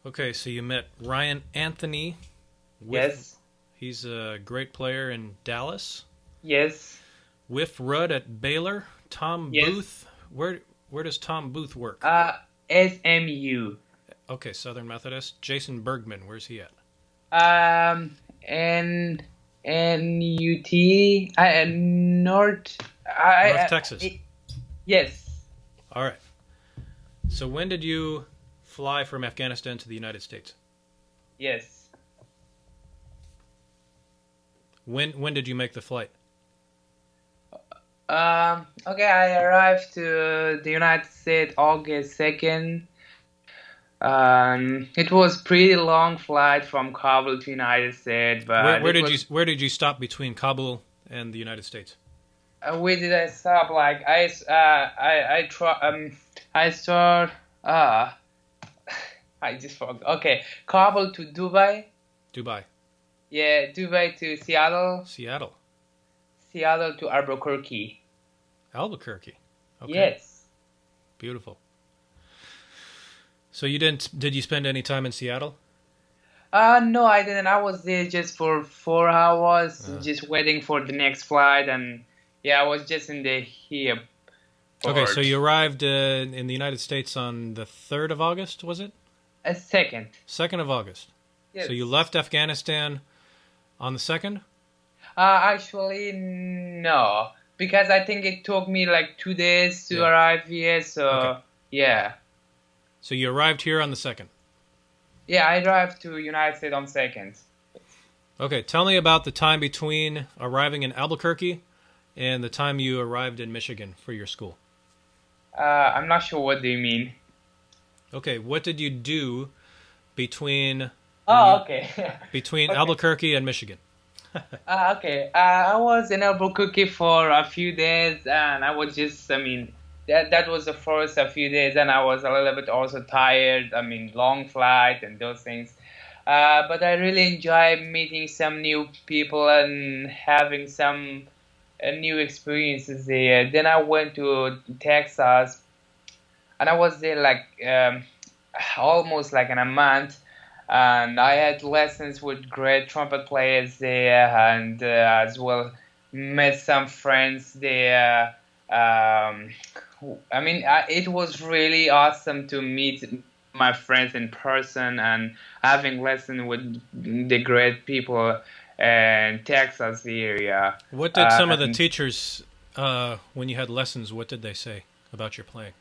Okay, so you met Ryan Anthony with Yes, he's a great player in Dallas. yes, With Rudd at Baylor. Tom yes. Booth. Where does Tom Booth work? Uh, SMU. Okay, Southern Methodist. Jason Bergman, where's he at? And NUT. North. North Texas. Yes, All right. So when did you fly from Afghanistan to the United States? yes. When did you make the flight? Okay, I arrived to the United States August 2nd. It was pretty long flight from Kabul to United States, Where but where it did you was. where did you stop between Kabul and the United States? Where did I stop? Like I try I saw uh I just forgot. Okay, Kabul to Dubai. Dubai. Yeah, Dubai to Seattle. Seattle. Seattle to Albuquerque. Albuquerque. Okay. Yes. Beautiful. So you did you spend any time in Seattle? No, I didn't. I was there just for 4 hours, Uh, just waiting for the next flight, and yeah, I was just in the okay, so airport. you arrived in the United States on the 3rd of August, was it? A second. 2nd of August. So you Yes. left Afghanistan on the 2nd? Actually, no, because I think it took me like 2 days to Yeah. arrive here. Okay. So yeah, So you arrived here on the 2nd. yeah, I drive to United States on second. Okay, tell me about the time between arriving in Albuquerque and the time you arrived in Michigan for your school. I'm not sure what do you mean. Okay, what did you do between when Oh, you okay, between okay. Albuquerque and Michigan? Okay. I was in Albuquerque for a few days, and I was just, I mean, that was the first a few days, and I was a little bit also tired. I mean, long flight and those things. But I really enjoyed meeting some new people and having some new experiences there. Then I went to Texas, and I was there like almost like in a month, and I had lessons with great trumpet players there, and as well met some friends there. Um, I mean, it was really awesome to meet my friends in person and having lessons with the great people in Texas the area. What did some of the And teachers, when you had lessons, what did they say about your playing?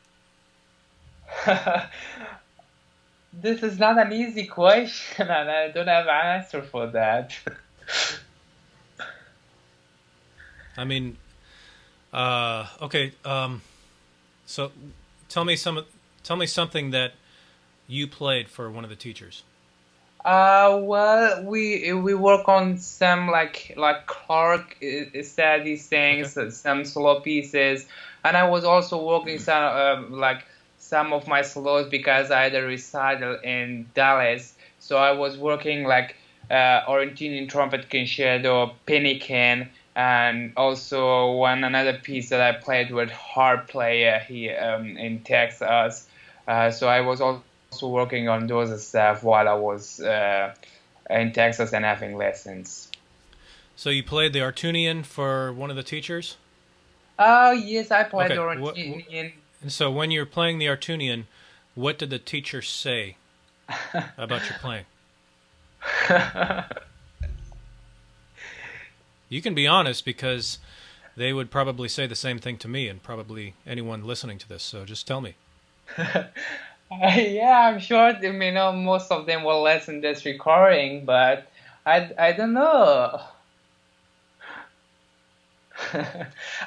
this is not an easy question, and I don't have an answer for that. I mean, okay, so tell me tell me something that you played for one of the teachers. Well, we work on some like Clark said these Okay. things, some solo pieces, and I was also working some like some of my solos because I had a recital in Dallas, so I was working like Argentinian trumpet concerto, Pinican, and also one another piece that I played with harp player here in Texas. So I was also working on those stuff while I was in Texas and having lessons. So you played the Artunian for one of the teachers? Oh yes, I played Okay. Argentinian. And so when you're playing the Artunian, what did the teacher say about your playing? You can be honest because they would probably say the same thing to me and probably anyone listening to this. So just tell me. Yeah, I'm sure most of them will listen this recording, but I don't know.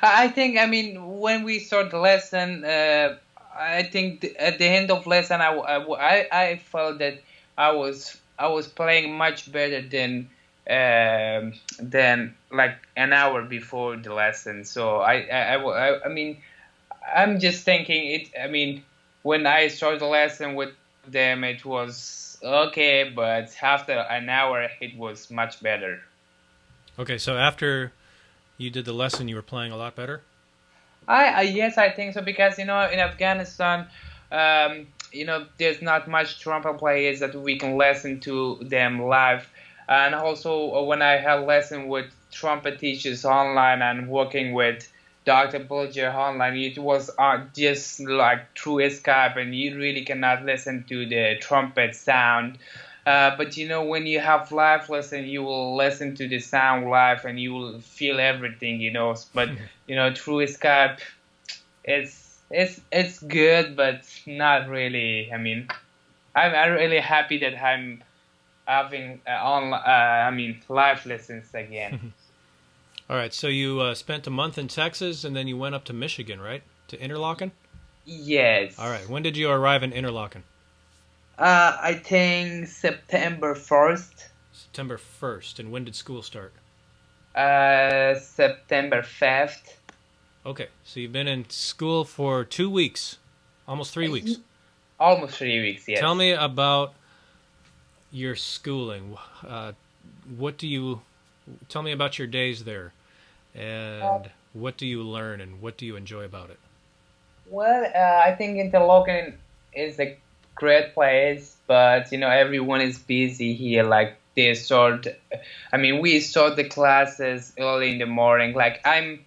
I think when we start the lesson, I think at the end of lesson, I felt that I was playing much better than like an hour before the lesson. So I mean I'm just thinking it. I mean, when I started the lesson with them, it was okay, but after an hour, it was much better. Okay, so after you did the lesson, you were playing a lot better? I yes, I think so because in Afghanistan, there's not much trumpet players that we can listen to them live. And also, when I have lesson with trumpet teachers online and working with Dr. Bulger online, it was just like through Skype, and you really cannot listen to the trumpet sound. But when you have live lesson, you will listen to the sound live, and you will feel everything. But through Skype, it's good, but not really. I mean, I'm really happy that I'm having live lessons again. All right, so you spent a month in Texas, and then you went up to Michigan, right? To Interlaken? All Yes. right, when did you arrive in Interlaken? I think September 1st. September 1st. And when did school start? September 5th. Okay, so you've been in school for 2 weeks, almost 3 weeks. Almost 3 weeks, Tell yes. me about your schooling. What do you tell me about your days there, and what do you learn, and what do you enjoy about it? Well, I think Interlochen is a great place, but everyone is busy here. Like we start the classes early in the morning. I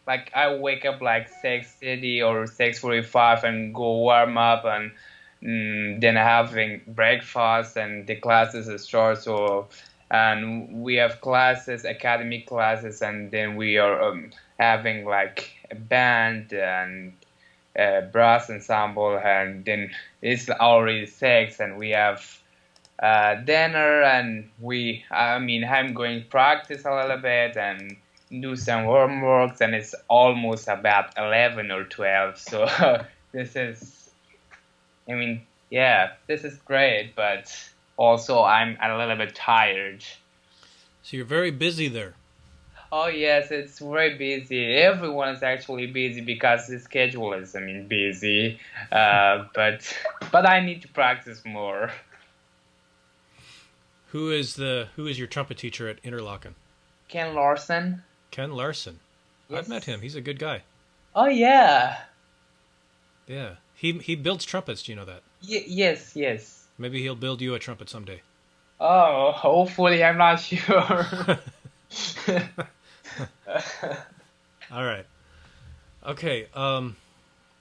wake up like 6:30 or 6:45 and go warm up, and then having breakfast, and the classes start. And we have classes, academic classes, and then we are having like a band and brass ensemble, and then it's already 6, and we have dinner, and I'm going to practice a little bit and do some homeworks, and it's almost about 11 or 12. So this is, yeah, this is great, but also I'm a little bit tired. So you're very busy there. Oh yes, it's very busy. Everyone is actually busy because the schedule is, busy. But I need to practice more. Who is your trumpet teacher at Interlaken? Ken Larson? Ken Larson. I've met Yes. him. He's a good guy. Oh yeah. Yeah. He builds trumpets, do you know that? Yes, yes. Maybe he'll build you a trumpet someday. Oh, hopefully, I'm not sure. All right. Okay.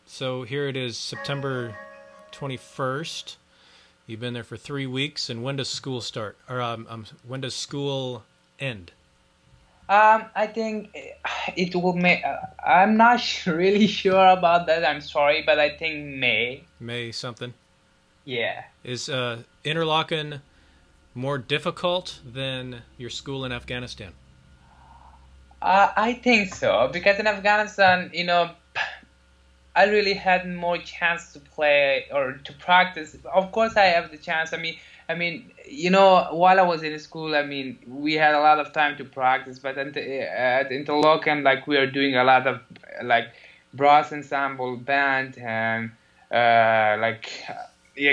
So here it is, September 21st. You've been there for 3 weeks, and when does school start? Or when does school end? I think it will make. I'm not really sure about that. I'm sorry, but I think May. May something. Yeah. Is Interlaken more difficult than your school in Afghanistan? I think so because in Afghanistan, I really had more chance to play or to practice. Of course, I have the chance. While I was in school, we had a lot of time to practice. But at Interlochen, like we are doing a lot of like brass ensemble, band, and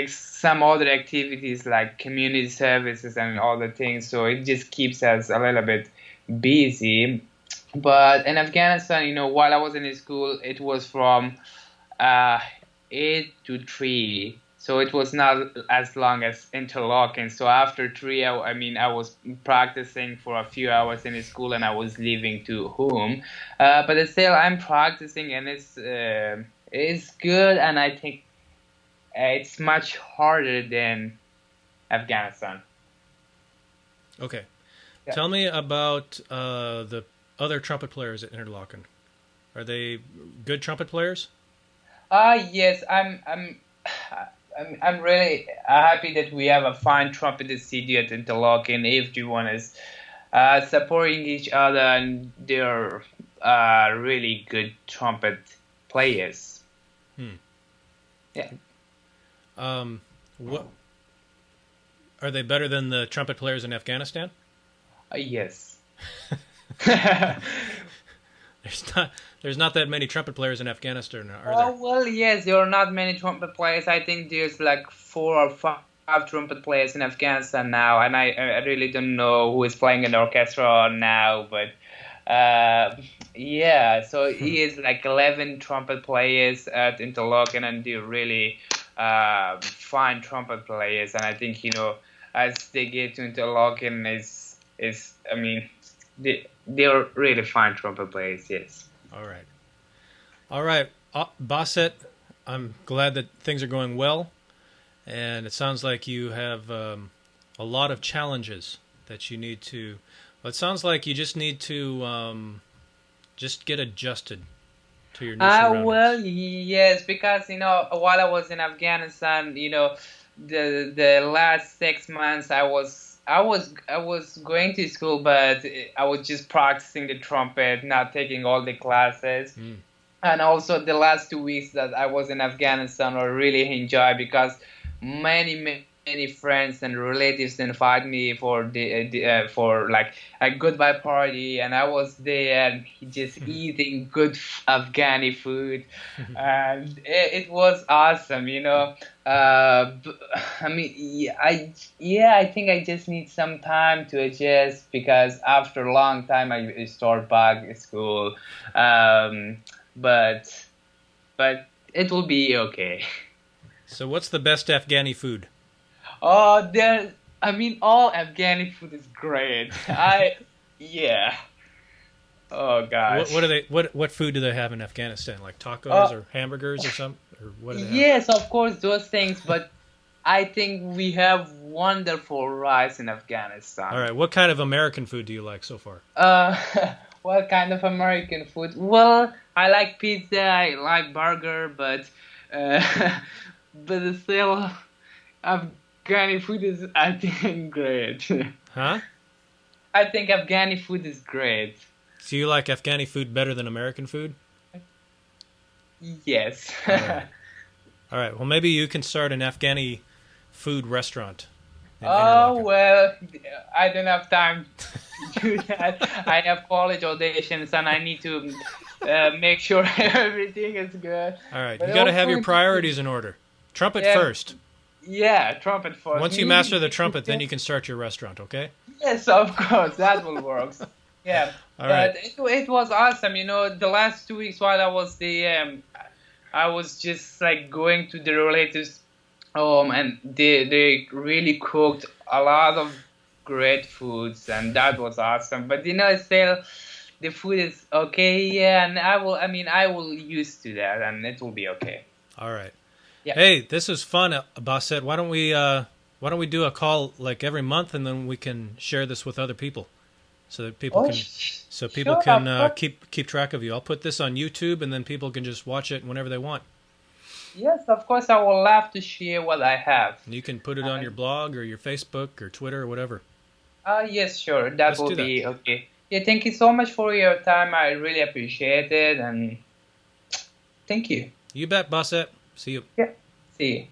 some other activities like community services and all the things. So it just keeps us a little bit busy. But in Afghanistan, while I was in school, it was from uh, 8 to 3, so it was not as long as interlocking. So after 3, I was practicing for a few hours in school, and I was leaving to home. But still, I'm practicing, and it's good, and I think it's much harder than Afghanistan. Okay. Yeah. Tell me about the other trumpet players at Interlaken. Are they good trumpet players? Yes, I'm really happy that we have a fine trumpet studio at Interlaken. Everyone is supporting each other, and they're really good trumpet players. Hmm. Yeah. What are they better than the trumpet players in Afghanistan? Yes. There's not that many trumpet players in Afghanistan, are there? Well, yes, there are not many trumpet players. I think there's like 4 or 5 trumpet players in Afghanistan now, and I really don't know who is playing in orchestra now, but yeah, so he is like 11 trumpet players at Interlaken, and they're really fine trumpet players, and I think as they get into interlocking is I mean they're really fine trumpet players. Yes. All right. All right. Baset, I'm glad that things are going well. And it sounds like you have a lot of challenges that you need to. Well, it sounds like you just need to just get adjusted to your new Well, surroundings. yes, because while I was in Afghanistan, the last 6 months I was going to school, but I was just practicing the trumpet, not taking all the classes. Mm. And also the last 2 weeks that I was in Afghanistan were really enjoy because many friends and relatives invited me for like a goodbye party, and I was there and just eating good Afghani food, and it was awesome. I mean, I think I just need some time to adjust because after a long time I start back at school. Um, but but it will be okay. So, what's the best Afghani food? There. I mean, all Afghani food is great. Yeah. Oh What gosh. are they? What food do they have in Afghanistan? Like tacos Uh, or hamburgers or something? Or what do they have? yes, of course, those things. But I think we have wonderful rice in All Afghanistan. right. What kind of American food do you like so far? Uh, what kind of American food? Well, I like pizza. I like burger, uh, but still, Afghani food is, I think, great. Huh? I think Afghani food is great. Do you like Afghani food better than American food? Yes. All right. All right. Well, maybe you can start an Afghani food restaurant in Oh, Interlaken. well, I don't have time to do that. I have college auditions and I need to make sure everything is good. All right. But You got to have your hopefully, priorities in order. Trumpet yeah, first. yeah, trumpet first. Once you master the trumpet, then you can start your restaurant, okay? Yes, of course, that will work. Yeah, All right. but it was awesome. The last 2 weeks while I was I was just like going to the relatives home, and they really cooked a lot of great foods, and that was awesome. But still, the food is okay. Yeah, and I will used to that, and it will be okay. All right. Yeah. Hey, this is fun, Basset. Why don't we do a call like every month, and then we can share this with other people, so that people Oh, can so people sure, can of course. keep track of you. I'll put this on YouTube, and then people can just watch it whenever they want. Yes, of course. I will love to share what I have. And you can put it on your And blog or your Facebook or Twitter or whatever. yes, sure. That Let's will do that. be okay. Yeah, thank you so much for your time. I really appreciate it, and thank you. You bet, Basset. See you. Yeah. See you.